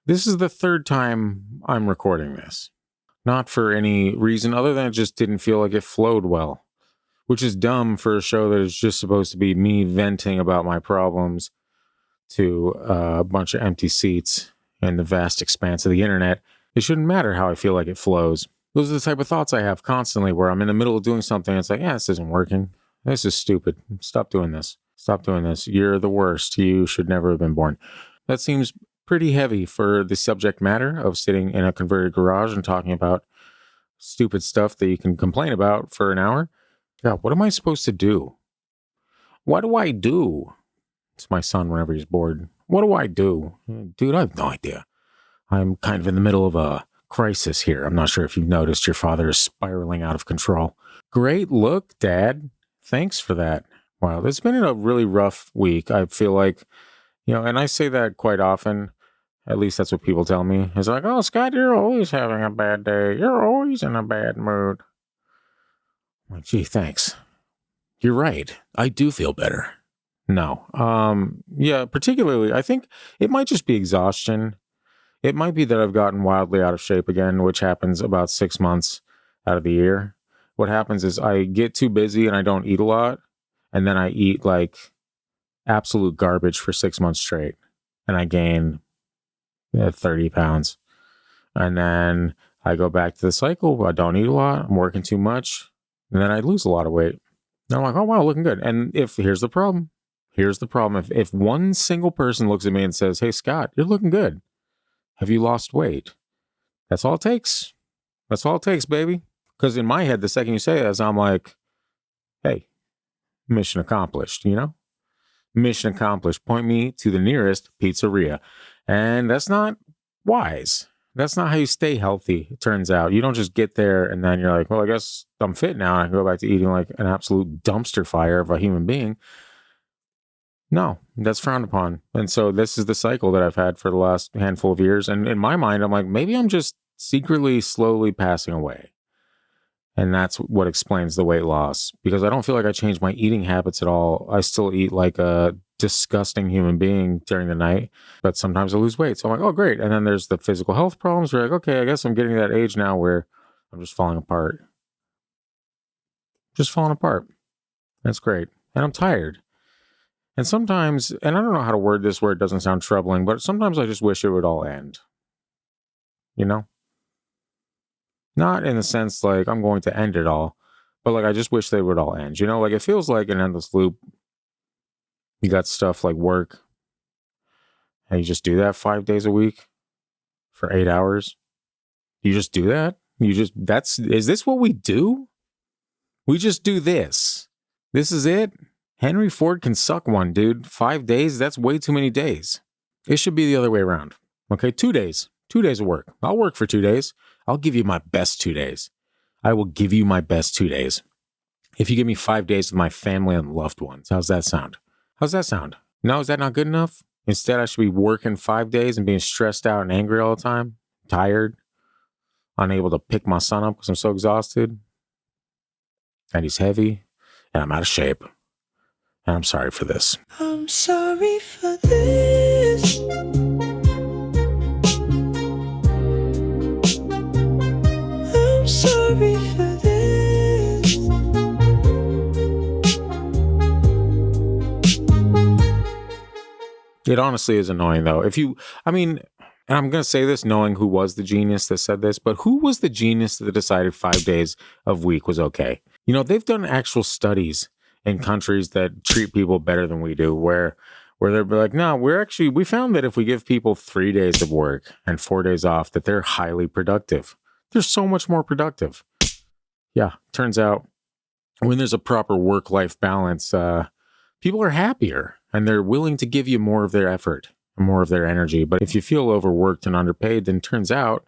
This is the third time I'm recording this. Not for any reason other than it just didn't feel like it flowed well, which is dumb for a show that is just supposed to be me venting about my problems to a bunch of empty seats and the vast expanse of the internet. It shouldn't matter how I feel like it flows. Those are the type of thoughts I have constantly where I'm in the middle of doing something. And it's like, yeah, this isn't working. This is stupid. Stop doing this. Stop doing this. You're the worst. You should never have been born. That seems pretty heavy for the subject matter of sitting in a converted garage and talking about stupid stuff that you can complain about for an hour. God, what am I supposed to do? What do I do? It's my son whenever he's bored. What do I do? Dude, I have no idea. I'm kind of in the middle of a crisis here. I'm not sure if you've noticed your father is spiraling out of control. Great look, Dad. Thanks for that. Wow, it's been a really rough week. I feel like, and I say that quite often. At least that's what people tell me. It's like, oh, Scott, you're always having a bad day. You're always in a bad mood. I'm like, gee, thanks. You're right. I do feel better. No. Yeah, particularly, I think it might just be exhaustion. It might be that I've gotten wildly out of shape again, which happens about 6 months out of the year. What happens is I get too busy and I don't eat a lot. And then I eat like absolute garbage for 6 months straight. And I gain 30 pounds. And then I go back to the cycle. I don't eat a lot. I'm working too much. And then I lose a lot of weight. And I'm like, oh, wow, looking good. And here's the problem. If one single person looks at me and says, hey, Scott, you're looking good. Have you lost weight? That's all it takes. That's all it takes, baby. Because in my head, the second you say that, I'm like, hey, mission accomplished, Mission accomplished. Point me to the nearest pizzeria. And that's not wise. That's not how you stay healthy, it turns out. You don't just get there and then you're like, well, I guess I'm fit now. I can go back to eating like an absolute dumpster fire of a human being. No, that's frowned upon. And so this is the cycle that I've had for the last handful of years. And in my mind, I'm like, maybe I'm just secretly, slowly passing away. And that's what explains the weight loss, because I don't feel like I changed my eating habits at all. I still eat like a disgusting human being during the night, but sometimes I lose weight. So I'm like, oh, great. And then there's the physical health problems. We're like, okay, I guess I'm getting to that age now where I'm just falling apart. Just falling apart. That's great. And I'm tired. And sometimes, and I don't know how to word this where it doesn't sound troubling, but sometimes I just wish it would all end. Not in the sense like I'm going to end it all, but like I just wish they would all end. Like it feels like an endless loop. You got stuff like work, and you just do that 5 days a week for 8 hours. You just do that? Is this what we do? We just do this. This is it? Henry Ford can suck one, dude. 5 days? That's way too many days. It should be the other way around. Okay, 2 days. 2 days of work. I'll work for 2 days. I'll give you my best 2 days. I will give you my best 2 days. If you give me 5 days with my family and loved ones, how's that sound? No, is that not good enough? Instead, I should be working 5 days and being stressed out and angry all the time, tired, unable to pick my son up because I'm so exhausted. And he's heavy, and I'm out of shape. And I'm sorry for this. I'm sorry for this. I'm sorry for this. It honestly is annoying, though. And I'm going to say this knowing who was the genius that said this, but who was the genius that decided 5 days of week was okay? They've done actual studies in countries that treat people better than we do, where they're like, no, we found that if we give people 3 days of work and 4 days off, that they're highly productive. They're so much more productive. Yeah, turns out when there's a proper work-life balance, people are happier and they're willing to give you more of their effort and more of their energy. But if you feel overworked and underpaid, then turns out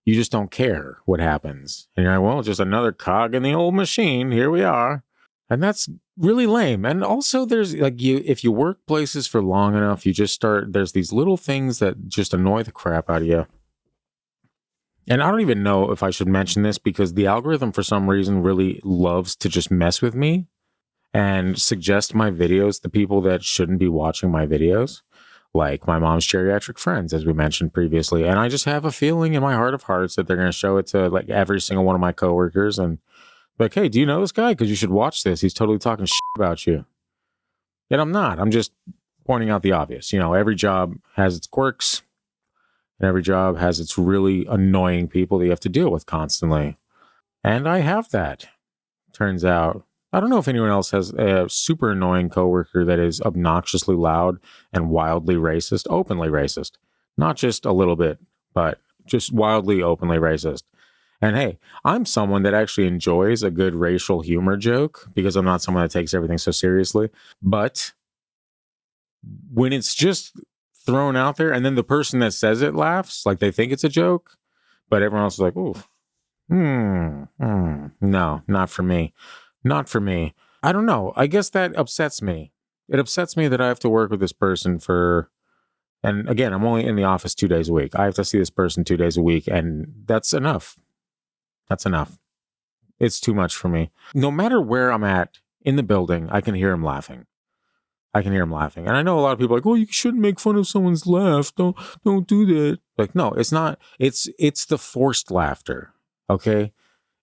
you just don't care what happens. And you're like, well, just another cog in the old machine. Here we are. And that's really lame. And also there's like if you work places for long enough, there's these little things that just annoy the crap out of you. And I don't even know if I should mention this because the algorithm for some reason really loves to just mess with me and suggest my videos to people that shouldn't be watching my videos. like my mom's geriatric friends, as we mentioned previously. And I just have a feeling in my heart of hearts that they're going to show it to like every single one of my coworkers and like, hey, do you know this guy? Because you should watch this. He's totally talking shit about you. And I'm not. I'm just pointing out the obvious. You know, every job has its quirks and every job has its really annoying people that you have to deal with constantly. And I have that. Turns out, I don't know if anyone else has a super annoying coworker that is obnoxiously loud and wildly racist, openly racist. Not just a little bit, but just wildly, openly racist. And hey, I'm someone that actually enjoys a good racial humor joke because I'm not someone that takes everything so seriously. But when it's just thrown out there and then the person that says it laughs, like they think it's a joke, but everyone else is like, ooh, no, not for me. Not for me. I don't know. I guess that upsets me. It upsets me that I have to work with this person and again, I'm only in the office 2 days a week. I have to see this person 2 days a week, and that's enough. That's enough. It's too much for me. No matter where I'm at in the building, I can hear him laughing. And I know a lot of people are like, oh, you shouldn't make fun of someone's laugh. Don't do that. Like, no, it's not. It's the forced laughter. Okay.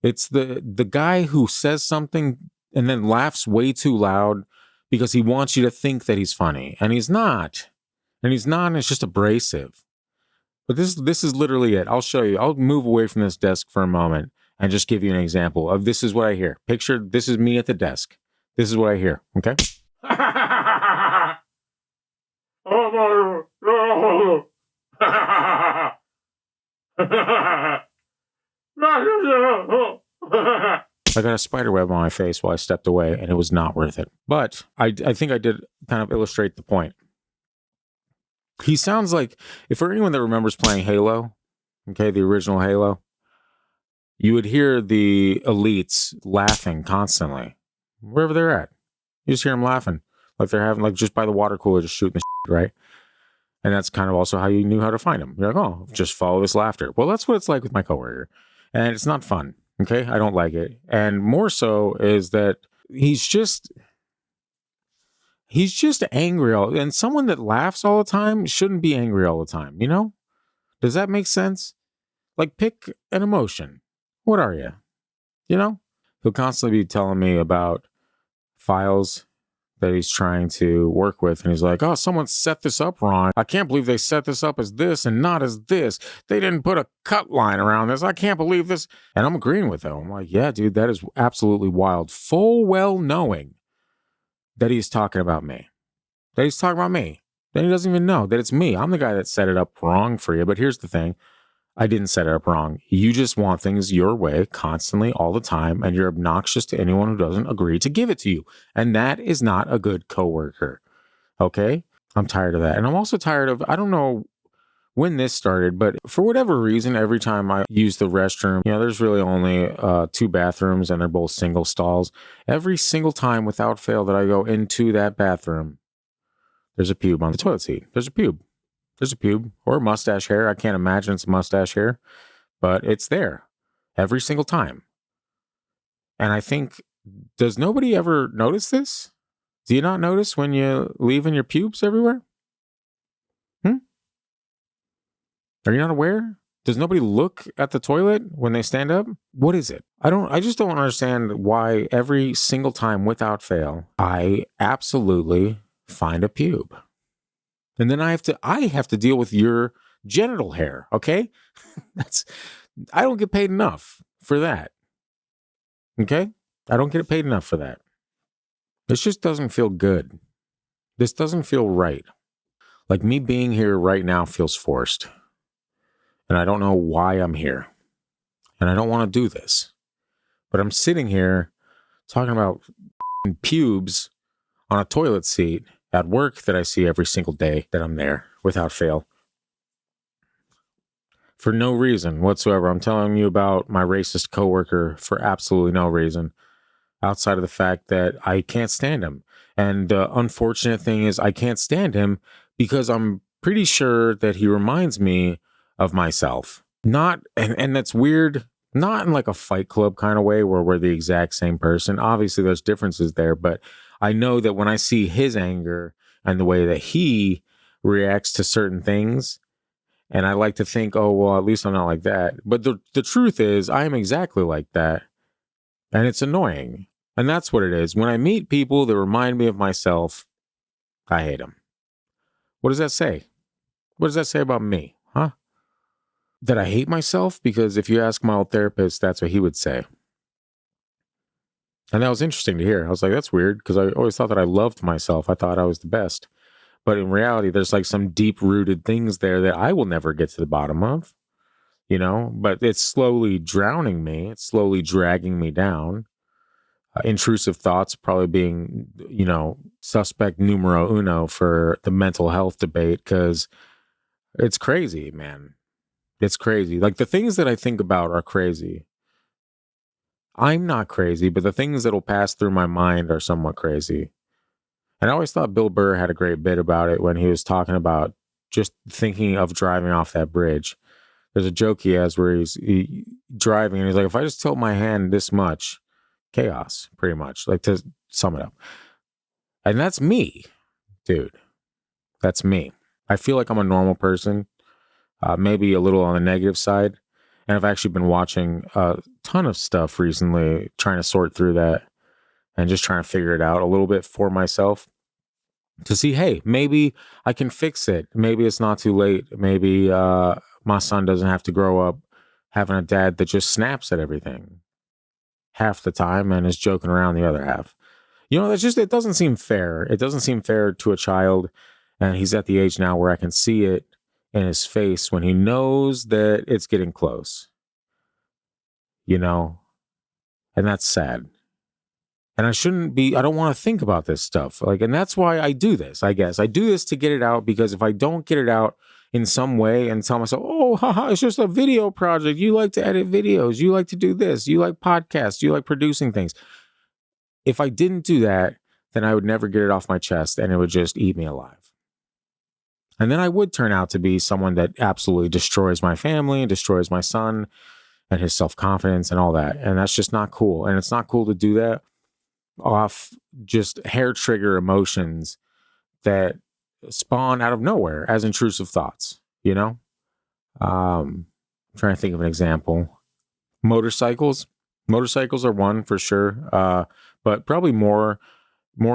It's the guy who says something and then laughs way too loud because he wants you to think that he's funny. And he's not. And it's just abrasive. But this is literally it. I'll show you. I'll move away from this desk for a moment and just give you an example of this is what I hear. Picture this is me at the desk. This is what I hear. Okay? I got a spider web on my face while I stepped away, and it was not worth it. But I think I did kind of illustrate the point. He sounds like, if for anyone that remembers playing Halo, okay, the original Halo, you would hear the elites laughing constantly, wherever they're at. You just hear them laughing, like they're having, like just by the water cooler, just shooting the shit, right? And that's kind of also how you knew how to find them. You're like, oh, just follow this laughter. Well, that's what it's like with my coworker. And it's not fun, okay? I don't like it. And more so is that he's just angry and someone that laughs all the time shouldn't be angry all the time, you know? Does that make sense? Like, pick an emotion. What are you? You know? He'll constantly be telling me about files that he's trying to work with, and he's like, oh, someone set this up wrong. I can't believe they set this up as this and not as this. They didn't put a cut line around this. I can't believe this. And I'm agreeing with him. I'm like, yeah, dude, that is absolutely wild. Full well knowing that he's talking about me. Then he doesn't even know that it's me. I'm the guy that set it up wrong for you. But here's the thing. I didn't set it up wrong. You just want things your way constantly all the time. And you're obnoxious to anyone who doesn't agree to give it to you. And that is not a good coworker. Okay? I'm tired of that. And I'm also tired of, I don't know when this started, but for whatever reason, every time I use the restroom, you know, there's really only 2 bathrooms and they're both single stalls. Every single time without fail that I go into that bathroom, there's a pube on the toilet seat. There's a pube or mustache hair. I can't imagine it's mustache hair, but it's there every single time. And I think, does nobody ever notice this? Do you not notice when you leaving your pubes everywhere? Are you not aware? Does nobody look at the toilet when they stand up? What is it? I just don't understand why every single time without fail, I absolutely find a pube. And then I have to deal with your genital hair, okay? I don't get paid enough for that. Okay? I don't get paid enough for that. This just doesn't feel good. This doesn't feel right. Like me being here right now feels forced. And I don't know why I'm here. And I don't want to do this. But I'm sitting here talking about pubes on a toilet seat at work that I see every single day that I'm there without fail. For no reason whatsoever. I'm telling you about my racist coworker for absolutely no reason outside of the fact that I can't stand him. And the unfortunate thing is I can't stand him because I'm pretty sure that he reminds me of myself. And that's weird, not in like a Fight Club kind of way where we're the exact same person. Obviously there's differences there, but I know that when I see his anger and the way that he reacts to certain things. And I like to think, oh, well, at least I'm not like that. But the truth is, I am exactly like that. And it's annoying. And that's what it is. When I meet people that remind me of myself, I hate them. What does that say? What does that say about me? Huh? That I hate myself? Because if you ask my old therapist, that's what he would say. And that was interesting to hear. I was like, that's weird, because I always thought that I loved myself. I thought I was the best. But in reality, there's like some deep rooted things there that I will never get to the bottom of, but it's slowly drowning me. It's slowly dragging me down. Intrusive thoughts probably being, suspect numero uno for the mental health debate, because it's crazy, man. It's crazy. Like, the things that I think about are crazy. I'm not crazy, but the things that'll pass through my mind are somewhat crazy. And I always thought Bill Burr had a great bit about it when he was talking about just thinking of driving off that bridge. There's a joke he has where he's driving and he's like, if I just tilt my hand this much, chaos, pretty much, like, to sum it up. And that's me, dude. That's me. I feel like I'm a normal person, maybe a little on the negative side. And I've actually been watching a ton of stuff recently, trying to sort through that and just trying to figure it out a little bit for myself to see, hey, maybe I can fix it. Maybe it's not too late. Maybe my son doesn't have to grow up having a dad that just snaps at everything half the time and is joking around the other half. It doesn't seem fair. It doesn't seem fair to a child. And he's at the age now where I can see it in his face when he knows that it's getting close, and that's sad. And I don't want to think about this stuff. And that's why I do this, I guess. I do this to get it out, because if I don't get it out in some way and tell myself, oh, haha, it's just a video project. You like to edit videos. You like to do this. You like podcasts. You like producing things. If I didn't do that, then I would never get it off my chest and it would just eat me alive. And then I would turn out to be someone that absolutely destroys my family and destroys my son and his self-confidence and all that. And that's just not cool. And it's not cool to do that off just hair trigger emotions that spawn out of nowhere as intrusive thoughts, I'm trying to think of an example. Motorcycles are one for sure. But probably more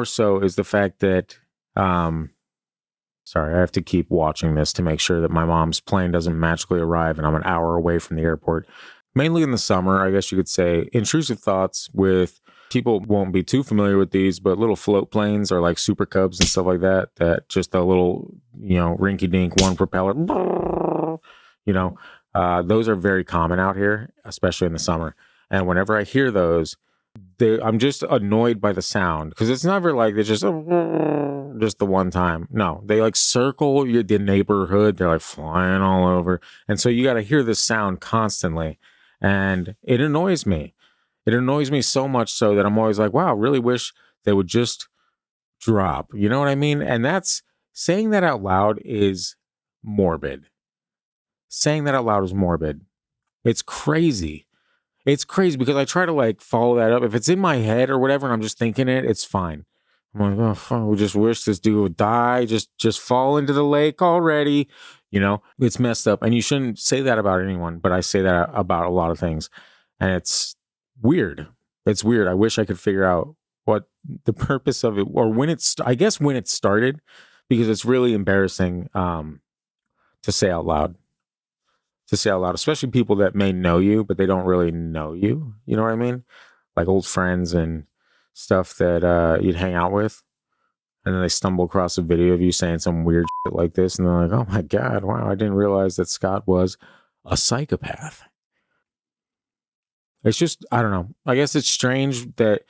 so is the fact that, sorry, I have to keep watching this to make sure that my mom's plane doesn't magically arrive and I'm an hour away from the airport. Mainly in the summer, I guess you could say, intrusive thoughts with people won't be too familiar with these, but little float planes are like Super Cubs and stuff like that, that just a little, rinky dink, one propeller, those are very common out here, especially in the summer. And whenever I hear those, I'm just annoyed by the sound, because it's never like it's just the one time. No, they like circle the neighborhood. They're like flying all over. And so you got to hear this sound constantly. And it annoys me. It annoys me so much so that I'm always like, wow, I really wish they would just drop. You know what I mean? And that's, saying that out loud is morbid. Saying that out loud is morbid. It's crazy. It's crazy because I try to follow that up. If it's in my head or whatever and I'm just thinking it, it's fine. I'm like, oh, we just wish this dude would die. Just fall into the lake already. It's messed up. And you shouldn't say that about anyone, but I say that about a lot of things. And it's weird. It's weird. I wish I could figure out what the purpose of it, or when I guess when it started, because it's really embarrassing to say out loud. Especially people that may know you, but they don't really know you. You know what I mean? Like old friends and stuff that you'd hang out with. And then they stumble across a video of you saying some weird shit like this. And they're like, oh my God, wow, I didn't realize that Scott was a psychopath. It's just, I don't know. I guess it's strange that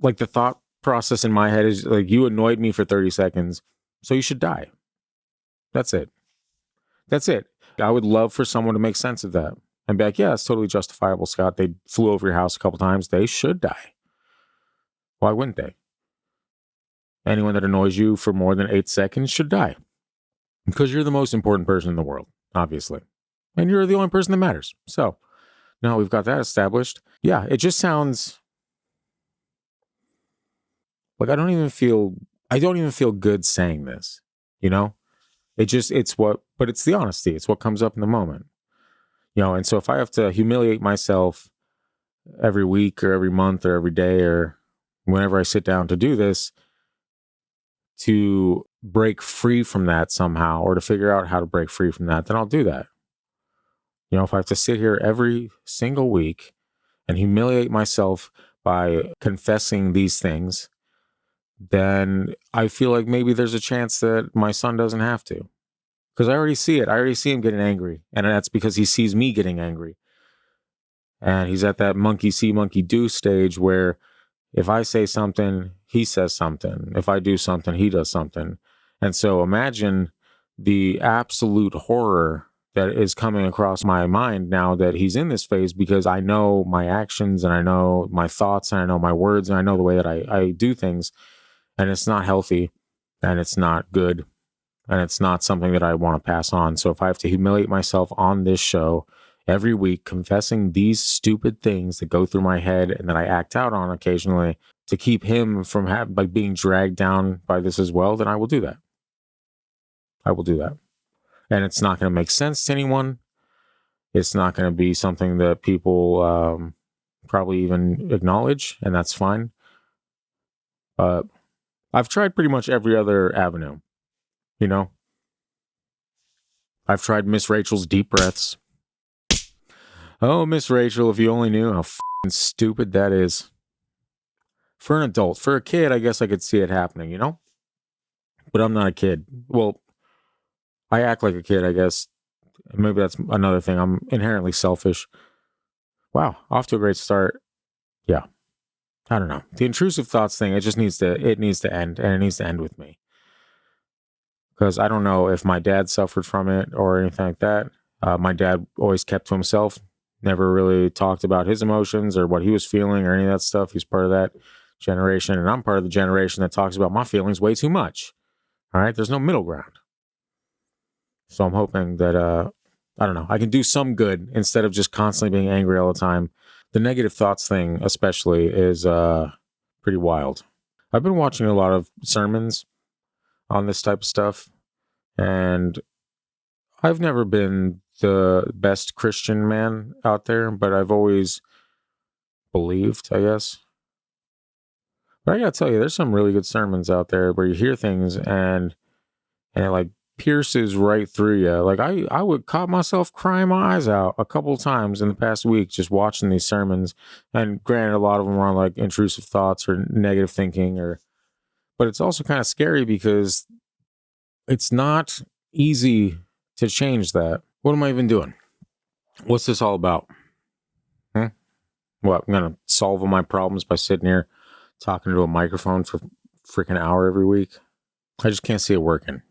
the thought process in my head is you annoyed me for 30 seconds, so you should die. That's it. I would love for someone to make sense of that and be like, yeah, it's totally justifiable, Scott. They flew over your house a couple times. They should die. Why wouldn't they? Anyone that annoys you for more than 8 seconds should die. Because you're the most important person in the world, obviously. And you're the only person that matters. So, now we've got that established. Yeah, it just sounds like I don't even feel good saying this. you know? But it's the honesty. It's what comes up in the moment, and so if I have to humiliate myself every week or every month or every day or whenever I sit down to do this, to break free from that somehow or to figure out how to break free from that, then I'll do that. If I have to sit here every single week and humiliate myself by confessing these things, then I feel like maybe there's a chance that my son doesn't have to. Because I already see it. I already see him getting angry. And that's because he sees me getting angry. And he's at that monkey see, monkey do stage where if I say something, he says something. If I do something, he does something. And so imagine the absolute horror that is coming across my mind now that he's in this phase, because I know my actions and I know my thoughts and I know my words and I know the way that I do things. And it's not healthy and it's not good. And it's not something that I want to pass on. So if I have to humiliate myself on this show every week, confessing these stupid things that go through my head and that I act out on occasionally to keep him from being dragged down by this as well, then I will do that. I will do that. And it's not going to make sense to anyone. It's not going to be something that people probably even acknowledge, and that's fine. But I've tried pretty much every other avenue. I've tried Miss Rachel's deep breaths. Oh, Miss Rachel, if you only knew how f***ing stupid that is. For an adult. For a kid, I guess I could see it happening, But I'm not a kid. Well, I act like a kid, I guess. Maybe that's another thing. I'm inherently selfish. Wow, off to a great start. Yeah. I don't know. The intrusive thoughts thing, it needs to end, and it needs to end with me. Because I don't know if my dad suffered from it or anything like that. My dad always kept to himself, never really talked about his emotions or what he was feeling or any of that stuff. He's part of that generation, and I'm part of the generation that talks about my feelings way too much. All right, there's no middle ground. So I'm hoping that, I don't know, I can do some good instead of just constantly being angry all the time. The negative thoughts thing especially is pretty wild. I've been watching a lot of sermons on this type of stuff, and I've never been the best Christian man out there, but I've always believed, I guess. But I gotta tell you, there's some really good sermons out there where you hear things and it like pierces right through you. Like I would caught myself crying my eyes out a couple of times in the past week just watching these sermons. And granted, a lot of them are on like intrusive thoughts or negative thinking, but it's also kind of scary because it's not easy to change that. What am I even doing? What's this all about? What, I'm going to solve all my problems by sitting here talking to a microphone for freaking hour every week? I just can't see it working,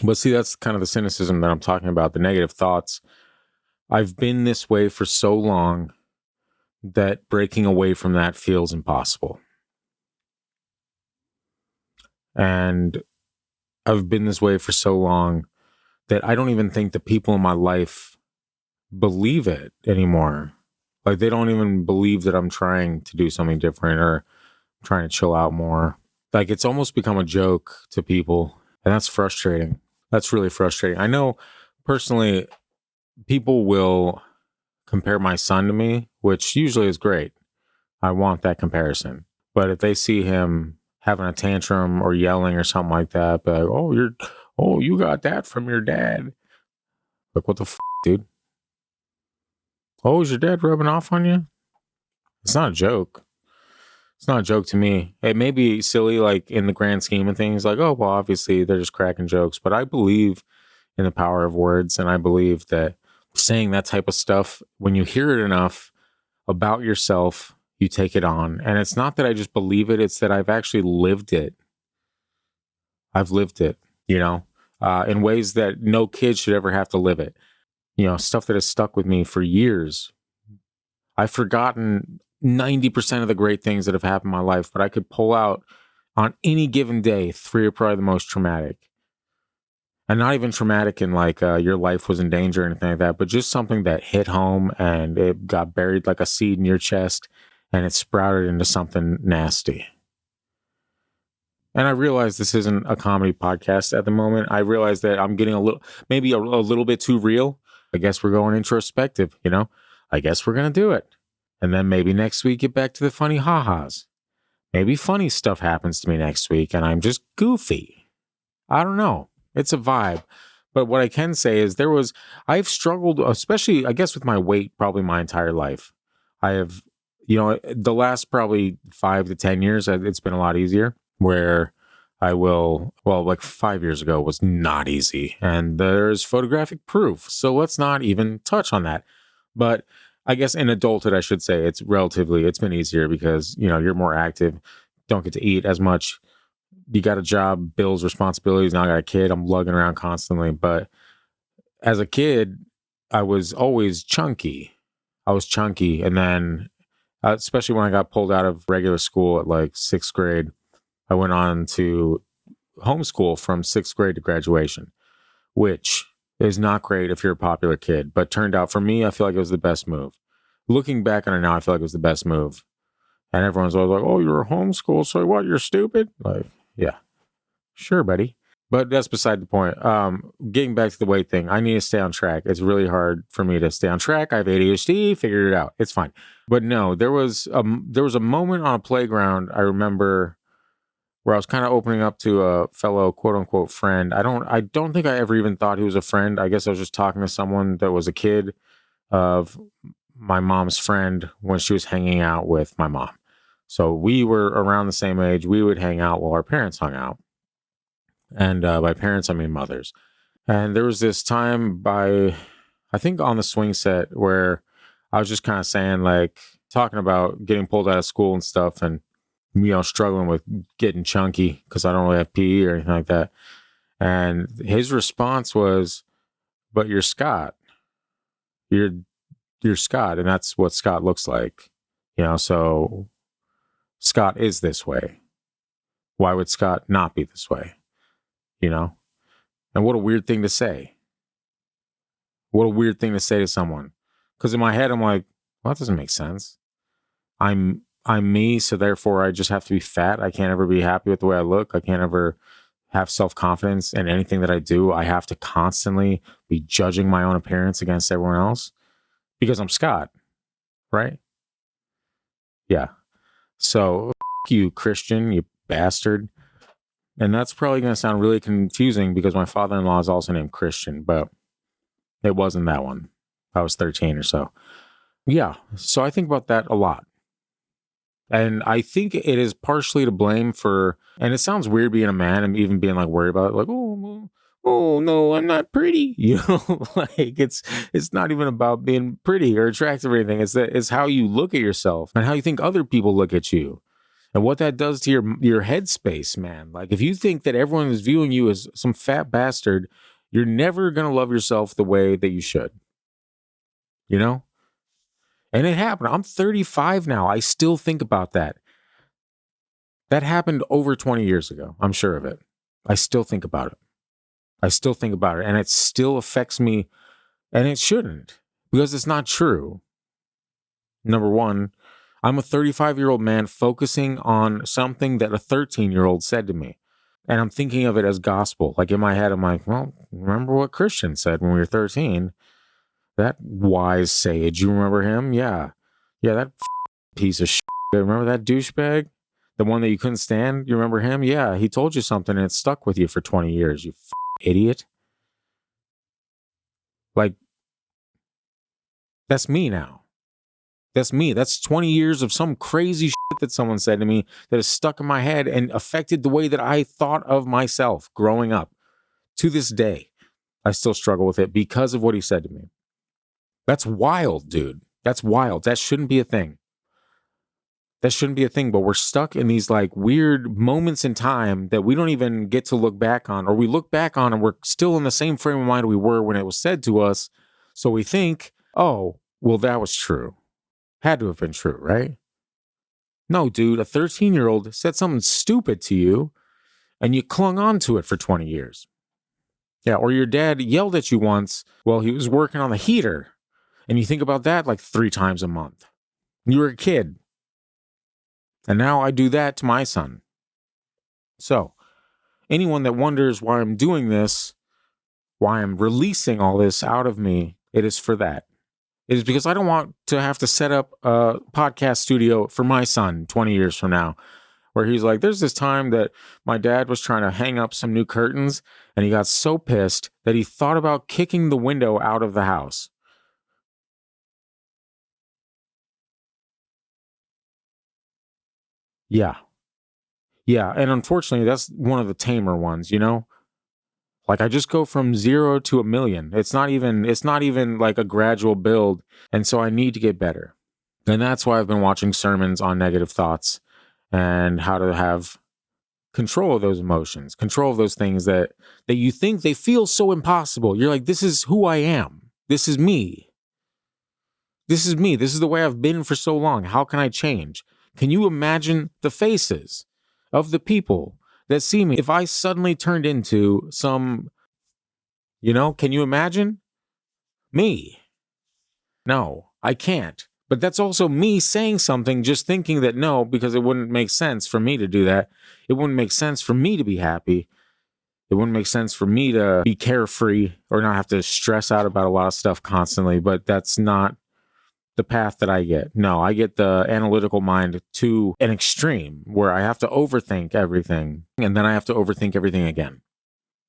But see, that's kind of the cynicism that I'm talking about, the negative thoughts. I've been this way for so long that breaking away from that feels impossible. And I've been this way for so long that I don't even think the people in my life believe it anymore. Like, they don't even believe that I'm trying to do something different or trying to chill out more. Like, it's almost become a joke to people, and that's frustrating. That's really frustrating. I know personally people will compare my son to me, which usually is great. I want that comparison. But if they see him having a tantrum or yelling or something like that, be like, you got that from your dad. Like, what the dude? Oh, is your dad rubbing off on you? It's not a joke. It's not a joke to me. It may be silly, like in the grand scheme of things, like, oh, well, obviously they're just cracking jokes. But I believe in the power of words. And I believe that saying that type of stuff, when you hear it enough about yourself, you take it on. And it's not that I just believe it. It's that I've actually lived it. I've lived it, in ways that no kid should ever have to live it. Stuff that has stuck with me for years. I've forgotten 90% of the great things that have happened in my life, but I could pull out on any given day 3 are probably the most traumatic. And not even traumatic in like your life was in danger or anything like that, but just something that hit home and it got buried like a seed in your chest and it sprouted into something nasty. And I realize this isn't a comedy podcast at the moment. I realize that I'm getting maybe a little bit too real. I guess we're going introspective, I guess we're going to do it. And then maybe next week, get back to the funny ha-has. Maybe funny stuff happens to me next week and I'm just goofy. I don't know. It's a vibe. But what I can say is I've struggled, especially, I guess, with my weight probably my entire life. I have, the last probably 5 to 10 years, it's been a lot easier where like 5 years ago was not easy. And there's photographic proof. So let's not even touch on that. But I guess in adulthood, I should say it's been easier because, you're more active, don't get to eat as much. You got a job, bills, responsibilities. Now I got a kid. I'm lugging around constantly. But as a kid, I was always chunky. And then, especially when I got pulled out of regular school at like 6th grade, I went on to homeschool from 6th grade to graduation, which is not great if you're a popular kid. But turned out for me, I feel like it was the best move. Looking back on it now, I feel like it was the best move. And everyone's always like, oh, you're a homeschool. So what? You're stupid? Like, yeah, sure, buddy. But that's beside the point. Getting back to the weight thing, I need to stay on track. It's really hard for me to stay on track. I have ADHD, figured it out. It's fine. But no, there was a moment on a playground, I remember, where I was kind of opening up to a fellow quote unquote friend. I don't think I ever even thought he was a friend. I guess I was just talking to someone that was a kid of my mom's friend when she was hanging out with my mom. So we were around the same age. We would hang out while our parents hung out. And by parents, I mean mothers. And there was this time I think on the swing set where I was just kind of saying, like, talking about getting pulled out of school and stuff and, struggling with getting chunky because I don't really have PE or anything like that. And his response was, but you're Scott. You're Scott. And that's what Scott looks like. So Scott is this way. Why would Scott not be this way? And what a weird thing to say. What a weird thing to say to someone. Because in my head, I'm like, well, that doesn't make sense. I'm me, so therefore I just have to be fat. I can't ever be happy with the way I look. I can't ever have self-confidence in anything that I do. I have to constantly be judging my own appearance against everyone else because I'm Scott, right? Yeah. So, you Christian, you bastard. And that's probably going to sound really confusing because my father-in-law is also named Christian, but it wasn't that one. I was 13 or so. Yeah. So I think about that a lot. And I think it is partially to blame for, and it sounds weird being a man and even being like worried about it, like, oh no, I'm not pretty. Like it's not even about being pretty or attractive or anything. It's how you look at yourself and how you think other people look at you. And what that does to your headspace, man. Like if you think that everyone is viewing you as some fat bastard, you're never going to love yourself the way that you should. And it happened. I'm 35 now. I still think about that. That happened over 20 years ago. I'm sure of it. I still think about it. And it still affects me. And it shouldn't because it's not true. Number one, I'm a 35-year-old man focusing on something that a 13-year-old said to me. And I'm thinking of it as gospel. Like in my head, I'm like, well, remember what Christian said when we were 13? That wise sage. You remember him? Yeah. Yeah, that piece of shit. Remember that douchebag? The one that you couldn't stand? You remember him? Yeah, he told you something and it stuck with you for 20 years, you idiot. Like, that's me now. That's me. That's 20 years of some crazy shit that someone said to me that is stuck in my head and affected the way that I thought of myself growing up. To this day, I still struggle with it because of what he said to me. That's wild, dude. That's wild. That shouldn't be a thing. But we're stuck in these like weird moments in time that we don't even get to look back on, or we look back on and we're still in the same frame of mind we were when it was said to us. So we think, oh, well, that was true. Had to have been true, right? No, dude, a 13-year-old said something stupid to you and you clung on to it for 20 years. Yeah, or your dad yelled at you once while he was working on the heater. And you think about that like 3 times a month. You were a kid. And now I do that to my son. So, anyone that wonders why I'm doing this, why I'm releasing all this out of me, it is for that. It is because I don't want to have to set up a podcast studio for my son 20 years from now, where he's like, there's this time that my dad was trying to hang up some new curtains and he got so pissed that he thought about kicking the window out of the house. Yeah. Yeah. And unfortunately, that's one of the tamer ones, you know? Like I just go from 0 to 1,000,000. It's not even like a gradual build. And so I need to get better. And that's why I've been watching sermons on negative thoughts and how to have control of those emotions, control of those things that you think they feel so impossible. You're like, this is who I am. This is me. This is me. This is the way I've been for so long. How can I change? Can you imagine the faces of the people that see me if I suddenly turned into some, can you imagine me? No, I can't. But that's also me saying something, just thinking that no, because it wouldn't make sense for me to do that. It wouldn't make sense for me to be happy. It wouldn't make sense for me to be carefree or not have to stress out about a lot of stuff constantly. But that's not the path that I get. No, I get the analytical mind to an extreme where I have to overthink everything. And then I have to overthink everything again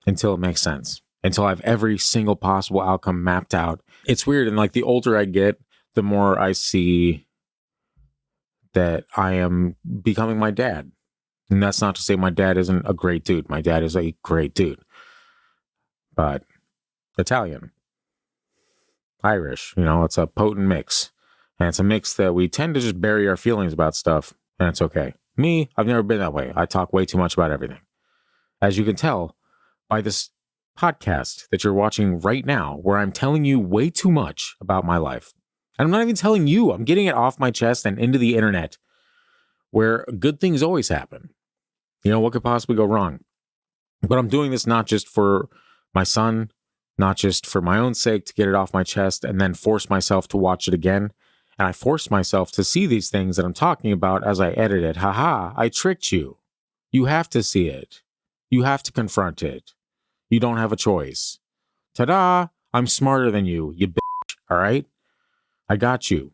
until it makes sense, until I have every single possible outcome mapped out. It's weird. And like the older I get, the more I see that I am becoming my dad. And that's not to say my dad isn't a great dude. My dad is a great dude. But Italian, Irish, it's a potent mix. And it's a mix that we tend to just bury our feelings about stuff. And it's okay. Me, I've never been that way. I talk way too much about everything. As you can tell by this podcast that you're watching right now, where I'm telling you way too much about my life. And I'm not even telling you, I'm getting it off my chest and into the internet where good things always happen. What could possibly go wrong? But I'm doing this not just for my son, not just for my own sake to get it off my chest and then force myself to watch it again. And I force myself to see these things that I'm talking about as I edit it. Haha, I tricked you. You have to see it. You have to confront it. You don't have a choice. Ta-da! I'm smarter than you bitch. All right? I got you.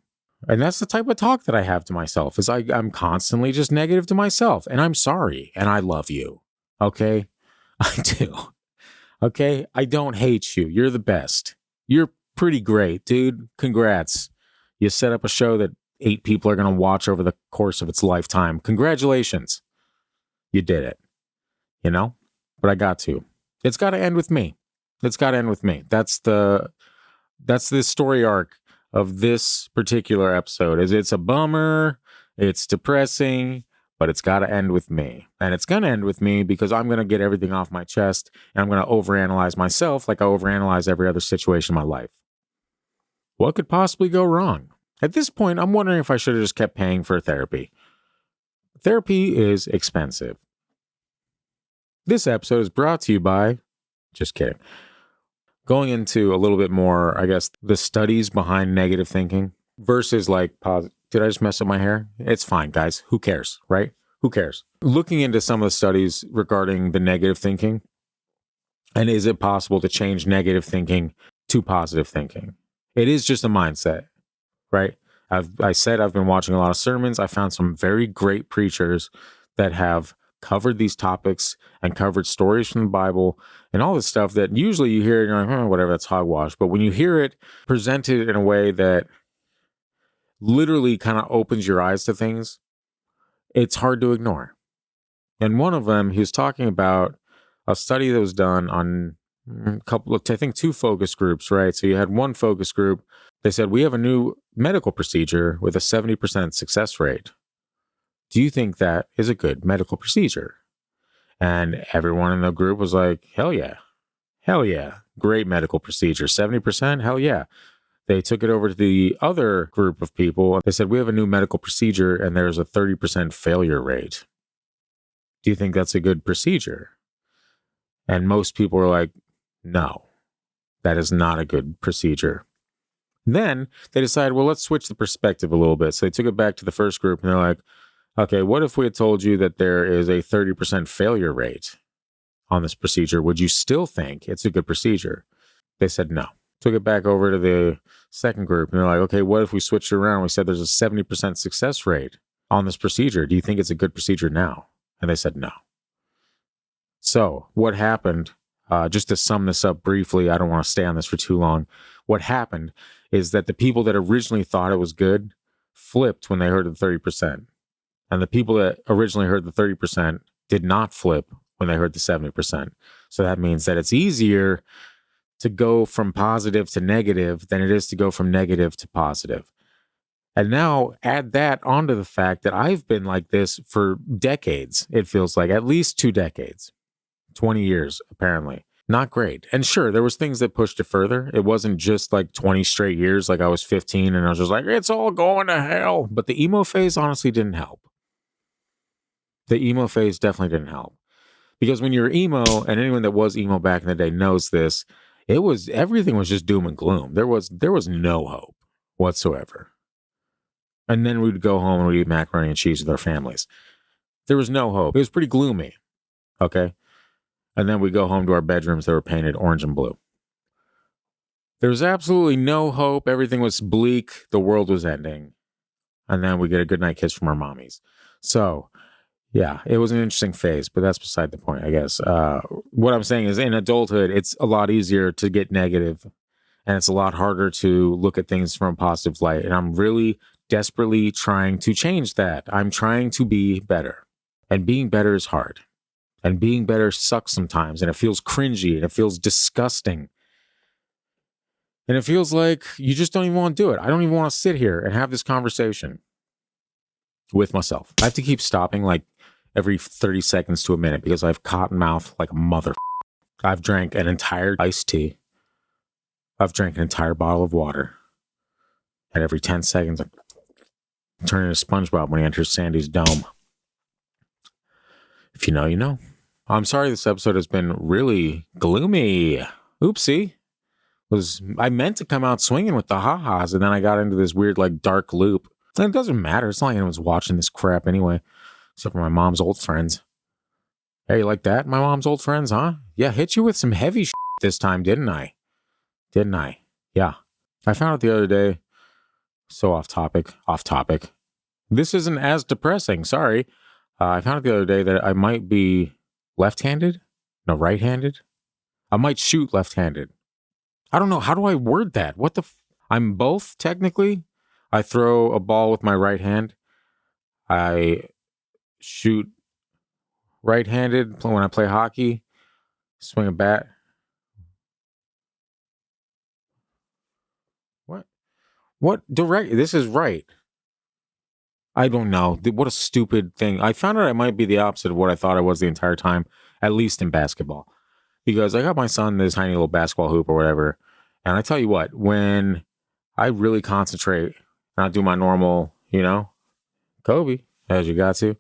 And that's the type of talk that I have to myself, is I'm constantly just negative to myself. And I'm sorry. And I love you. Okay? I do. Okay? I don't hate you. You're the best. You're pretty great, dude. Congrats. You set up a show that 8 people are going to watch over the course of its lifetime. Congratulations. You did it. But I got to. It's got to end with me. It's got to end with me. That's the story arc of this particular episode. It's a bummer, it's depressing, but it's got to end with me. And it's going to end with me because I'm going to get everything off my chest and I'm going to overanalyze myself like I overanalyze every other situation in my life. What could possibly go wrong? At this point, I'm wondering if I should have just kept paying for therapy. Therapy is expensive. This episode is brought to you by... Just kidding. Going into a little bit more, I guess, the studies behind negative thinking versus like positive. Did I just mess up my hair? It's fine, guys. Who cares, right? Who cares? Looking into some of the studies regarding the negative thinking, and is it possible to change negative thinking to positive thinking? It is just a mindset, right? I said I've been watching a lot of sermons. I found some very great preachers that have covered these topics and covered stories from the Bible and all this stuff that usually you hear and you're like, whatever, that's hogwash. But when you hear it presented in a way that literally kind of opens your eyes to things, it's hard to ignore. And one of them, he was talking about a study that was done on a couple of, I think 2 focus groups, right? So you had one focus group. They said, we have a new medical procedure with a 70% success rate. Do you think that is a good medical procedure? And everyone in the group was like, hell yeah. Hell yeah. Great medical procedure. 70%? Hell yeah. They took it over to the other group of people. They said, we have a new medical procedure and there's a 30% failure rate. Do you think that's a good procedure? And most people were like, no, that is not a good procedure. Then they decided, well, let's switch the perspective a little bit. So they took it back to the first group and they're like, Okay, what if we had told you that there is a 30% failure rate on this procedure? Would you still think it's a good procedure? They said no. Took it back over to the second group and they're like, okay, what if we switched it around? We said there's a 70% success rate on this procedure. Do you think it's a good procedure now? And they said no. So what happened, just to sum this up briefly, I don't want to stay on this for too long. What happened is that the people that originally thought it was good flipped when they heard the 30%. And the people that originally heard the 30% did not flip when they heard the 70%. So that means that it's easier to go from positive to negative than it is to go from negative to positive. And now add that onto the fact that I've been like this for decades. It feels like at least 2 decades, 20 years, apparently. Not great. And sure, there was things that pushed it further. It wasn't just like 20 straight years, like I was 15 and I was just like, it's all going to hell. But the emo phase honestly didn't help. The emo phase definitely didn't help. Because when you're emo, and anyone that was emo back in the day knows this, everything was just doom and gloom. There was no hope whatsoever. And then we'd go home and we'd eat macaroni and cheese with our families. There was no hope. It was pretty gloomy. Okay. And then we go home to our bedrooms that were painted orange and blue. There was absolutely no hope. Everything was bleak. The world was ending. And then we get a goodnight kiss from our mommies. So, yeah, it was an interesting phase, but that's beside the point, I guess. What I'm saying is in adulthood, it's a lot easier to get negative, and it's a lot harder to look at things from a positive light. And I'm really desperately trying to change that. I'm trying to be better. And being better is hard. And being better sucks sometimes, and it feels cringy, and it feels disgusting. And it feels like you just don't even want to do it. I don't even want to sit here and have this conversation with myself. I have to keep stopping like every 30 seconds to a minute because I have cotton mouth like a mother. I've drank an entire iced tea. I've drank an entire bottle of water. And every 10 seconds, I'm turning into SpongeBob when he enters Sandy's dome. If you know, you know. I'm sorry this episode has been really gloomy. Oopsie. I meant to come out swinging with the ha-has, and then I got into this weird, like, dark loop. And it doesn't matter. It's not like anyone's watching this crap anyway, except for my mom's old friends. Hey, you like that? My mom's old friends, huh? Yeah, hit you with some heavy shit this time, didn't I? Yeah. I found out the other day, so off topic. This isn't as depressing, sorry. I found out the other day that I might be left-handed? No, right-handed? I might shoot left-handed. I don't know. How do I word that? I'm both, technically. I throw a ball with my right hand. I shoot right-handed when I play hockey. Swing a bat. What direct? This is right. I don't know. What a stupid thing. I found out I might be the opposite of what I thought I was the entire time, at least in basketball. Because I got my son this tiny little basketball hoop or whatever. And I tell you what, when I really concentrate and I do my normal, Kobe, as you got to,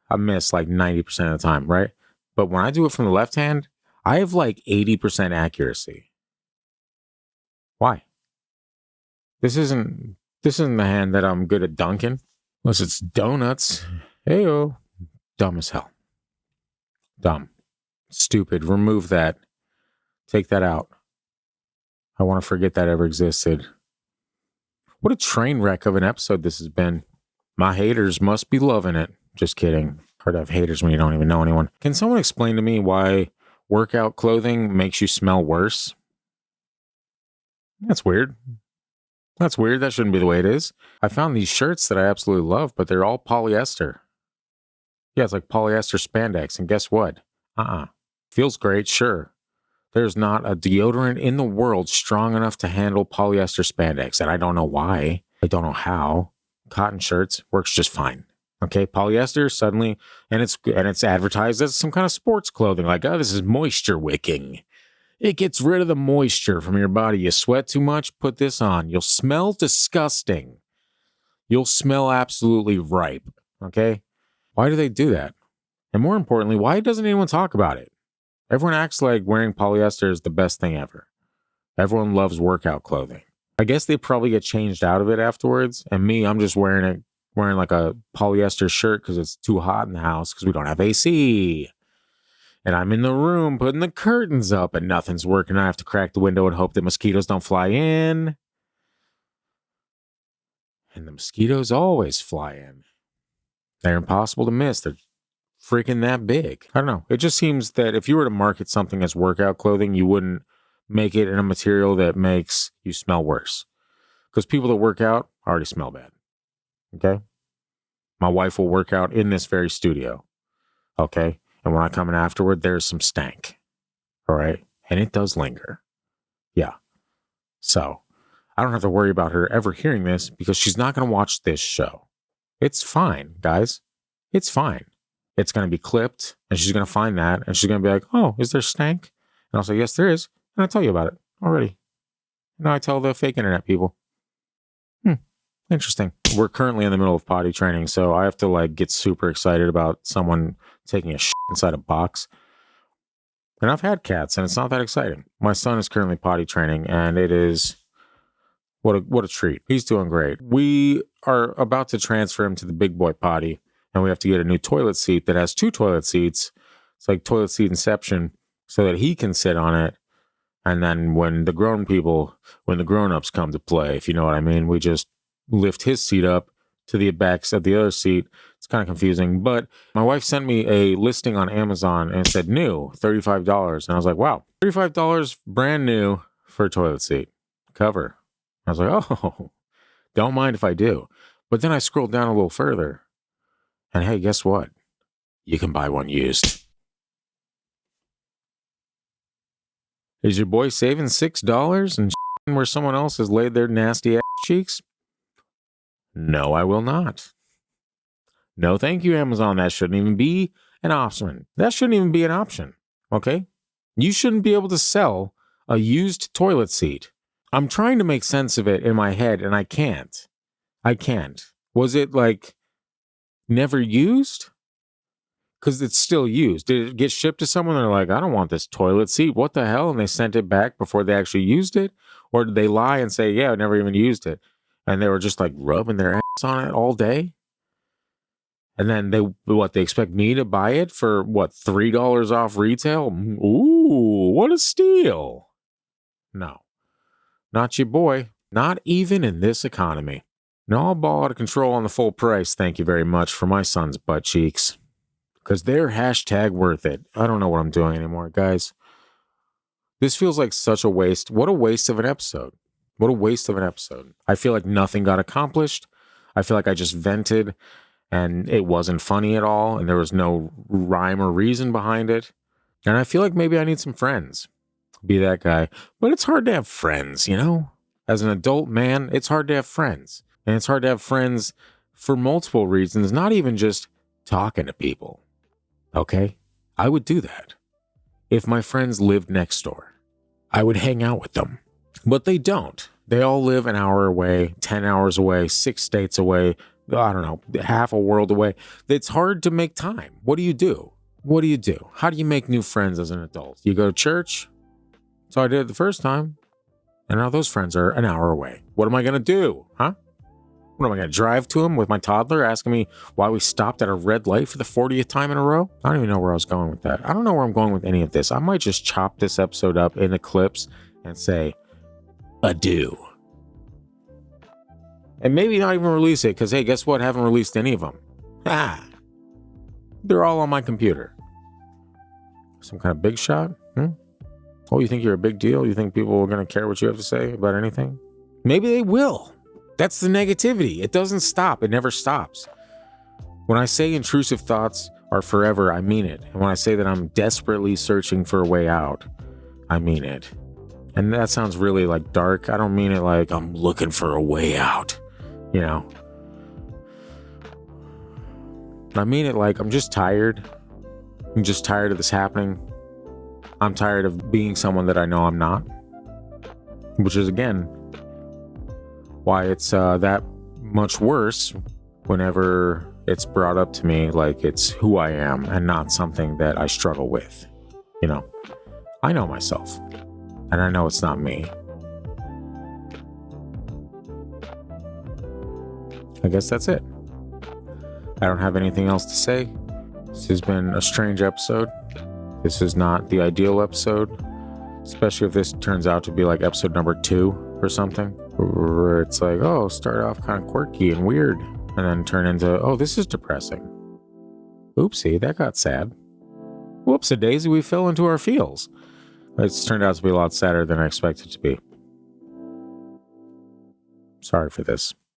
I miss like 90% of the time, right? But when I do it from the left hand, I have like 80% accuracy. Why? This isn't the hand that I'm good at dunking. Unless it's donuts. Heyo. Dumb as hell. Dumb. Stupid. Remove that. Take that out. I want to forget that ever existed. What a train wreck of an episode this has been. My haters must be loving it. Just kidding. Hard to have haters when you don't even know anyone. Can someone explain to me why workout clothing makes you smell worse? That's weird. That shouldn't be the way it is. I found these shirts that I absolutely love, but they're all polyester. Yeah, it's like polyester spandex. And guess what? Feels great, sure. There's not a deodorant in the world strong enough to handle polyester spandex. And I don't know why. I don't know how. Cotton shirts works just fine. Okay, polyester suddenly, and it's advertised as some kind of sports clothing. Like, oh, this is moisture wicking. It gets rid of the moisture from your body. You sweat too much, put this on. You'll smell disgusting. You'll smell absolutely ripe. Okay? Why do they do that? And more importantly, why doesn't anyone talk about it? Everyone acts like wearing polyester is the best thing ever. Everyone loves workout clothing. I guess they probably get changed out of it afterwards. And me, I'm just wearing it wearing like a polyester shirt because it's too hot in the house because we don't have AC. And I'm in the room putting the curtains up and nothing's working. I have to crack the window and hope that mosquitoes don't fly in. And the mosquitoes always fly in. They're impossible to miss. They're freaking that big. I don't know. It just seems that if you were to market something as workout clothing, you wouldn't make it in a material that makes you smell worse. Because people that work out already smell bad. Okay? My wife will work out in this very studio. Okay? And when I come in afterward, there's some stank. All right? And it does linger. Yeah. So I don't have to worry about her ever hearing this because she's not going to watch this show. It's fine, guys. It's fine. It's going to be clipped and she's going to find that and she's going to be like, oh, is there stank? And I'll say, yes, there is. And I tell you about it already. Now I tell the fake internet people. Interesting. We're currently in the middle of potty training, so I have to like get super excited about someone taking a shit inside a box. And I've had cats, and it's not that exciting. My son is currently potty training, and it is what a treat. He's doing great. We are about to transfer him to the big boy potty, and we have to get a new toilet seat that has 2 toilet seats. It's like toilet seat inception, so that he can sit on it. And then when the grown-ups come to play, if you know what I mean, we just lift his seat up to the backs of the other seat. It's kind of confusing, but my wife sent me a listing on Amazon and it said new, $35. And I was like, wow, $35 brand new for a toilet seat cover. I was like, oh, don't mind if I do. But then I scrolled down a little further and hey, guess what? You can buy one used. Is your boy saving $6 and where someone else has laid their nasty ass cheeks? No, I will not. No, thank you, Amazon. That shouldn't even be an option. That shouldn't even be an option. Okay? You shouldn't be able to sell a used toilet seat. I'm trying to make sense of it in my head, and I can't. Was it like never used? Because it's still used. Did it get shipped to someone? They're like, I don't want this toilet seat. What the hell? And they sent it back before they actually used it? Or did they lie and say, yeah, I never even used it? And they were just like rubbing their ass on it all day. And then they expect me to buy it for $3 off retail? Ooh, what a steal. No, not your boy. Not even in this economy. No, I'll ball out of control on the full price. Thank you very much for my son's butt cheeks. Because they're hashtag worth it. I don't know what I'm doing anymore, guys. This feels like such a waste. What a waste of an episode. What a waste of an episode. I feel like nothing got accomplished. I feel like I just vented and it wasn't funny at all. And there was no rhyme or reason behind it. And I feel like maybe I need some friends. Be that guy. But it's hard to have friends, you know? As an adult man, it's hard to have friends. And it's hard to have friends for multiple reasons, not even just talking to people. Okay? I would do that. If my friends lived next door, I would hang out with them. But they don't. They all live an hour away, 10 hours away, 6 states away, I don't know, half a world away. It's hard to make time. What do you do? What do you do? How do you make new friends as an adult? You go to church? So I did it the first time. And now those friends are an hour away. What am I going to do? Huh? What am I going to drive to them with my toddler asking me why we stopped at a red light for the 40th time in a row? I don't even know where I was going with that. I don't know where I'm going with any of this. I might just chop this episode up into clips and say, adieu. And maybe not even release it because, hey, guess what? I haven't released any of them. They're all on my computer. Some kind of big shot? Oh, you think you're a big deal? You think people are going to care what you have to say about anything? Maybe they will. That's the negativity. It doesn't stop. It never stops. When I say intrusive thoughts are forever, I mean it. And when I say that I'm desperately searching for a way out, I mean it. And that sounds really like dark. I don't mean it like I'm looking for a way out, you know. I mean it like I'm just tired. I'm just tired of this happening. I'm tired of being someone that I know I'm not. Which is, again, why it's that much worse whenever it's brought up to me like it's who I am and not something that I struggle with. You know, I know myself. And I know it's not me. I guess that's it. I don't have anything else to say. This has been a strange episode. This is not the ideal episode, especially if this turns out to be like episode number 2 or something, where it's like, oh, start off kind of quirky and weird, and then turn into, oh, this is depressing. Oopsie, that got sad. Whoops-a-daisy, we fell into our feels. It's turned out to be a lot sadder than I expected it to be. Sorry for this.